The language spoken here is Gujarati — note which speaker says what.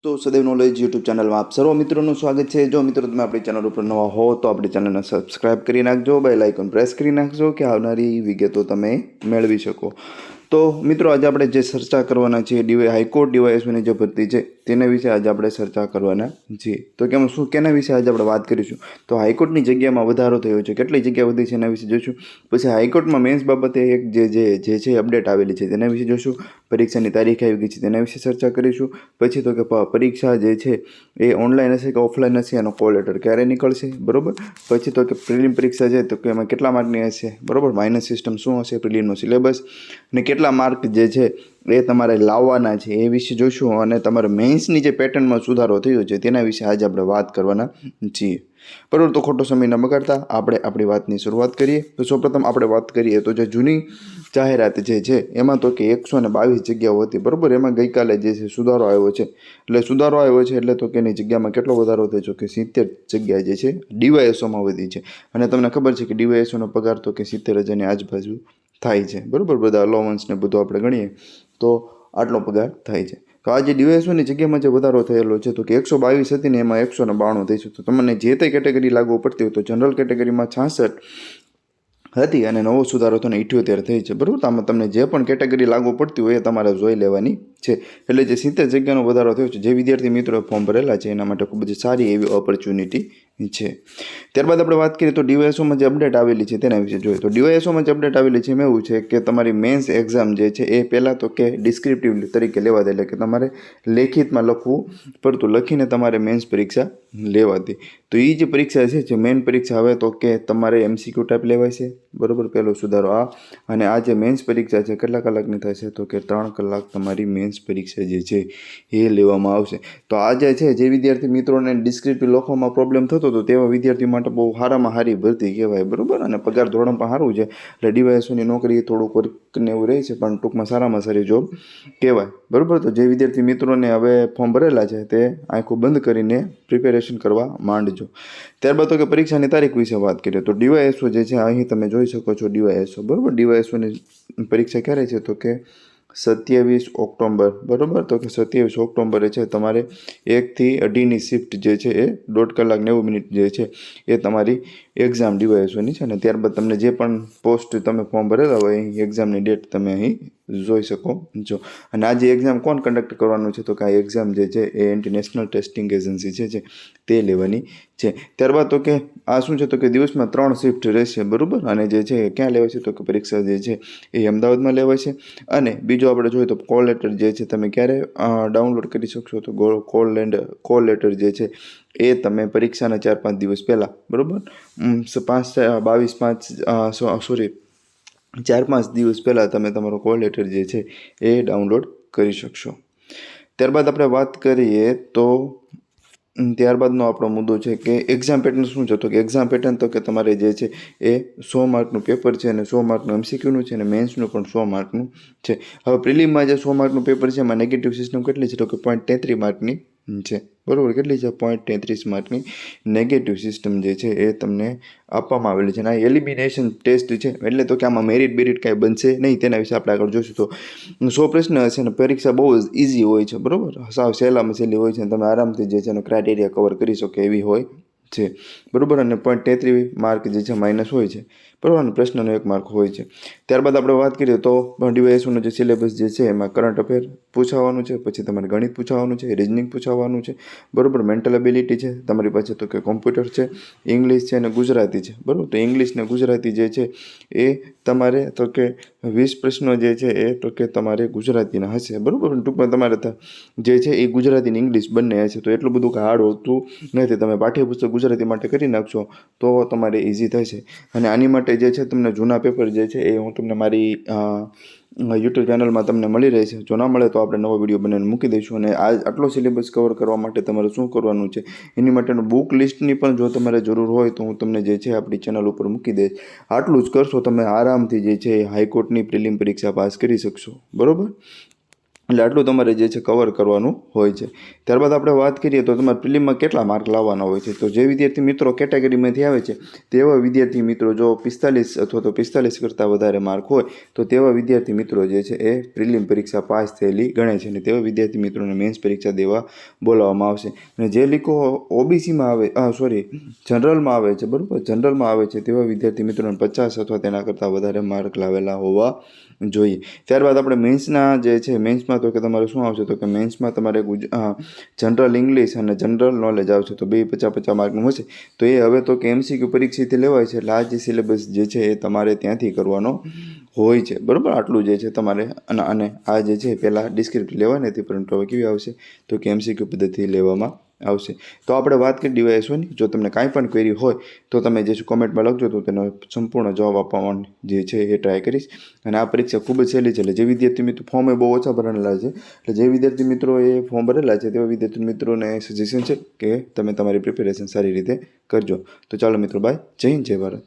Speaker 1: તો સદૈવ નોલેજ યુટ્યુબ ચેનલમાં આપ સર્વ મિત્રોનું સ્વાગત છે। જો મિત્રો તમે આપણી ચેનલ ઉપર નવા હો તો આપણી ચેનલને સબસ્ક્રાઇબ કરી નાખજો, બેલ આઇકન પ્રેસ કરી નાખજો કે આવનારી વિગતો તમે મેળવી શકો। તો મિત્રો આજે આપણે જે ચર્ચા કરવાના છીએ હાઈકોર્ટ ડીવાયએસઓની જે ભરતી છે તેના વિશે આજે આપણે ચર્ચા કરવાના છીએ। તો કેના વિશે આજે આપણે વાત કરીશું તો હાઈકોર્ટની જગ્યામાં વધારો થયો છે, કેટલી જગ્યા વધી છે એના વિશે જોઈશું। પછી હાઈકોર્ટમાં મેન્સ બાબતે એક જે છે અપડેટ આવેલી છે તેના વિશે જોઈશું। પરીક્ષાની તારીખ આવી ગઈ છે તેના વિશે ચર્ચા કરીશું। પછી તો કે પરીક્ષા જે છે એ ઓનલાઈન હશે કે ઓફલાઈન હશે, એનો કોલ લેટર ક્યારે નીકળશે, બરાબર। પછી તો કે પ્રિલિમ પરીક્ષા છે તો કે એમાં કેટલા માર્કની હશે, બરાબર। માઇનસ સિસ્ટમ શું હશે, પ્રિલિમનો સિલેબસ અને કેટલા માર્ક જે છે એ તમારે લાવવાના છે એ વિશે જોઈશું। અને તમારે મેન્સની જે પેટર્નમાં સુધારો થયો છે તેના વિશે આજે આપણે વાત કરવાના છીએ, બરાબર। તો ખોટો સમય ન બગાડતા આપણે આપણી વાતની શરૂઆત કરીએ। તો સૌપ્રથમ આપણે વાત કરીએ તો જે જૂની જાહેરાત જે છે એમાં તો કે 122 જગ્યાઓ હતી, બરાબર। એમાં ગઈકાલે જે છે સુધારો આવ્યો છે, એટલે તો કે એની જગ્યામાં કેટલો વધારો થયો કે 70 જગ્યા જે છે ડીવાયએસઓમાં વધી છે। અને તમને ખબર છે કે ડીવાયએસઓનો પગાર તો કે 70,000ની આજુબાજુ થાય છે, બરાબર। બધા અલાવન્સ ને બધું આપણે ગણીએ તો આટલો પગાર થાય છે। તો આ જે ડીવાયએસઓની જગ્યામાં જે વધારો થયેલો છે તો કે 122 હતી ને એમાં 192 થઈ છે। તો તમને જે તે કેટેગરી લાગુ પડતી હોય તો જનરલ કેટેગરીમાં 66 હતી અને નવો સુધારો થઈને 78 થઈ છે, બરાબર। આમાં તમને જે પણ કેટેગરી લાગુ પડતી હોય એ તમારે જોઈ લેવાની છે। એટલે જે 70 જગ્યાનો વધારો થયો છે, જે વિદ્યાર્થી મિત્રોએ ફોર્મ ભરેલા છે એના માટે ખૂબ જ સારી એવી ઓપોર્ચ્યુનિટી છે। ત્યારબાદ આપણે વાત કરીએ તો ડીવાયએસઓમાં જે અપડેટ આવેલી છે તેના વિશે જોઈએ તો ડીવાયએસઓમાં જે અપડેટ આવેલી છે એમાં એવું છે કે તમારી મેન્સ એક્ઝામ જે છે એ પહેલાં તો કે ડિસ્ક્રિપ્ટિવ તરીકે લેવાતી, એટલે કે તમારે લેખિતમાં લખવું પડતું, લખીને તમારે મેન્સ પરીક્ષા લેવાતી। તો એ જે પરીક્ષા છે જે મેઇન પરીક્ષા હવે તો કે તમારે MCQ ટાઈપ લેવાય છે, બરાબર। પહેલો સુધારો આ, અને આ જે મેન્સ પરીક્ષા છે કેટલા કલાકની થશે તો કે 3 કલાક તમારી મેન્સ પરીક્ષા જે છે એ લેવામાં આવશે। તો આ જે છે જે વિદ્યાર્થી મિત્રોને ડિસ્ક્રિપ્ટિવ લખવામાં પ્રોબ્લેમ થતો હતો તેવા વિદ્યાર્થી માટે બહુ સારામાં સારી ભરતી કહેવાય, બરાબર। અને પગાર ધોરણ પણ સારું છે, એટલે ડીવાયએસઓની નોકરી થોડુંક વર્કને એવું રહે છે પણ ટૂંકમાં સારામાં સારી જોબ કહેવાય, બરાબર। તો જે વિદ્યાર્થી મિત્રોને હવે ફોર્મ ભરેલા છે તે આંખો બંધ કરીને પ્રિપેરેશન કરવા માંડજો। ત્યારબાદ તો કે પરીક્ષાની તારીખ વિશે વાત કરીએ તો ડીવાયએસઓ જે છે અહીં તમે જોઈ શકો છો ડીવાયએસઓ, બરાબર। ડીવાયએસઓની પરીક્ષા ક્યારે છે તો કે 27 ઓક્ટોબર, બરાબર। તો કે 27 ઓક્ટોબરે છે તમારે 1 થી 2:30ની શિફ્ટ જે છે એ 1.5 કલાક 90 મિનિટ જે છે એ તમારી એક્ઝામ ડીવાયએસઓની છે। અને ત્યારબાદ તમને જે પણ પોસ્ટ તમે ફોર્મ ભરેલા હોય એ એક્ઝામની ડેટ તમે અહીં જોઈ શકો છો। અને આ જે એક્ઝામ કોણ કન્ડક્ટ કરવાનું છે તો કે આ એક્ઝામ જે છે એ ઇન્ટરનેશનલ ટેસ્ટિંગ એજન્સી છે તે લેવાની છે। ત્યારબાદ તો કે આ શું છે તો કે દિવસમાં 3 શિફ્ટ રહેશે, બરાબર। અને જે છે ક્યાં લેવાય છે તો કે પરીક્ષા જે છે એ અમદાવાદમાં લેવાય છે। અને બીજું આપણે જોઈએ તો કોલ લેટર જે છે તમે ક્યારે ડાઉનલોડ કરી શકશો તો કોલ લેટર જે છે એ તમે પરીક્ષાના 4-5 દિવસ પહેલાં, બરાબર, 4-5 દિવસ પહેલાં તમે તમારો કોલ લેટર જે છે એ ડાઉનલોડ કરી શકશો। ત્યારબાદ આપણે વાત કરીએ તો ત્યારબાદનો આપણો મુદ્દો છે કે એક્ઝામ પેટર્ન શું છે તો કે એક્ઝામ પેટર્ન તો કે તમારે જે છે એ 100 માર્કનું પેપર છે અને 100 માર્કનું MCQનું છે અને મેન્સનું પણ 100 માર્કનું છે। હવે પ્રિલિમમાં જે 100 માર્કનું પેપર છે એમાં નેગેટિવ સિસ્ટમ કેટલી છે તો કે 0.33 માર્કની છે, બરાબર। કેટલી છે 0.33 માર્કની નેગેટિવ સિસ્ટમ જે છે એ તમને આપવામાં આવેલી છે। અને આ એલિમિનેશન ટેસ્ટ છે, એટલે તો કે આમાં મેરિટ કાંઈ બનશે નહીં, તેના વિશે આપણે આગળ જોઈશું। તો 100 પ્રશ્ન હશે અને પરીક્ષા બહુ જ ઇઝી હોય છે, બરાબર, સાવ સહેલામાં સહેલી હોય છે અને તમે આરામથી જે છે એનો ક્રાઇટેરિયા કવર કરી શકો એવી હોય છે, બરાબર। અને 0.33 માર્ક જે છે માઇનસ હોય છે, બરાબર, અને પ્રશ્નનો 1 માર્ક હોય છે। ત્યારબાદ આપણે વાત કરીએ તો ડીવાયએસઓનો જે સિલેબસ જે છે એમાં કરંટ અફેર પૂછાવાનું છે, પછી તમારે ગણિત પૂછાવાનું છે, રિઝનિંગ પૂછાવાનું છે, બરાબર, મેન્ટલ એબિલિટી છે તમારી પાસે, તો કે કોમ્પ્યુટર છે, ઇંગ્લિશ છે અને ગુજરાતી છે, બરાબર। તો ઇંગ્લિશ ને ગુજરાતી જે છે એ તમારે તો કે 20 પ્રશ્નો જે છે એ તો કે તમારે ગુજરાતીના હશે, બરાબર। ટૂંકમાં તમારે જે છે એ ગુજરાતી અને ઇંગ્લિશ બંને હશે, તો એટલું બધું હાર્ડ હોતું નથી। તમે પાઠ્યપુસ્તક ગુજરાતી માટે કરી નાખશો તો તમારે ઇઝી થશે। અને આની માટે જે છે તમને જૂના પેપર જે છે એ હું તમને મારી યુટ્યુબ ચેનલમાં તમને મળી રહેશે। જો ના મળે તો આપણે નવો વિડીયો બનાવીને મૂકી દઈશું। અને આટલો સિલેબસ કવર કરવા માટે તમારે શું કરવાનું છે એની માટેનું બુક લિસ્ટની પણ જો તમારે જરૂર હોય તો હું તમને જે છે આપણી ચેનલ ઉપર મૂકી દઈશ। આટલું જ કરશો તમે આરામથી જે છે હાઈકોર્ટની પ્રિલિમ પરીક્ષા પાસ કરી શકશો, બરાબર। એટલે આટલું તમારે જે છે કવર કરવાનું હોય છે. ત્યારબાદ આપણે વાત કરીએ તો તમારે પ્રિલિમમાં કેટલા માર્ક લાવવાના હોય છે. તો જે વિદ્યાર્થી મિત્રો કેટેગરીમાંથી આવે છે તેવા વિદ્યાર્થી મિત્રો જો 45 અથવા તો 45 કરતાં વધારે માર્ક હોય તો તેવા વિદ્યાર્થી મિત્રો જે છે એ પ્રિલિમ પરીક્ષા પાસ થયેલી ગણે છે અને તેવા વિદ્યાર્થી મિત્રોને મેન્સ પરીક્ષા દેવા બોલાવવામાં આવશે. અને જે લોકો ઓબીસીમાં આવે જનરલમાં આવે છે, બરાબર, જનરલમાં આવે છે તેવા વિદ્યાર્થી મિત્રોને 50 અથવા તેના કરતાં વધારે માર્ક લાવેલા હોવા જોઈએ. ત્યારબાદ આપણે મેન્સના જે છે મેન્સમાં તો કે તમારે શું આવશે તો કે મેન્સમાં તમારે જનરલ ઇંગ્લિશ અને જનરલ નોલેજ આવશે તો 50-50 માર્કનું હશે. તો એ હવે તો કે MCQ પરીક્ષાથી લેવાય છે એટલે આ જે સિલેબસ જે છે એ તમારે ત્યાંથી કરવાનો હોય છે, બરાબર. આટલું જે છે તમારે અને આ જે છે પહેલાં ડિસ્ક્રિપ્ટ લેવાની હતી પરંતુ હવે કેવી આવશે તો કે MCQ પદ્ધતિ લેવામાં આવશે. તો આપણે વાત કરી DYSOની. જો તમને કાંઈ પણ ક્વેરી હોય તો તમે જે છે કોમેન્ટમાં લખજો તો તેનો સંપૂર્ણ જવાબ આપવાનો જે છે એ ટ્રાય કરીશ. અને આ પરીક્ષા ખૂબ જ સહેલી છે એટલે જે વિદ્યાર્થી મિત્રો ફોર્મ બહુ ઓછા ભરેલા છે એટલે જે વિદ્યાર્થી મિત્રોએ ફોર્મ ભરેલા છે તેવા વિદ્યાર્થી મિત્રોને સજેશન છે કે તમે તમારી પ્રિપેરેશન સારી રીતે કરજો. તો ચાલો મિત્રો, બાય. જય હિન્દ, જય ભારત.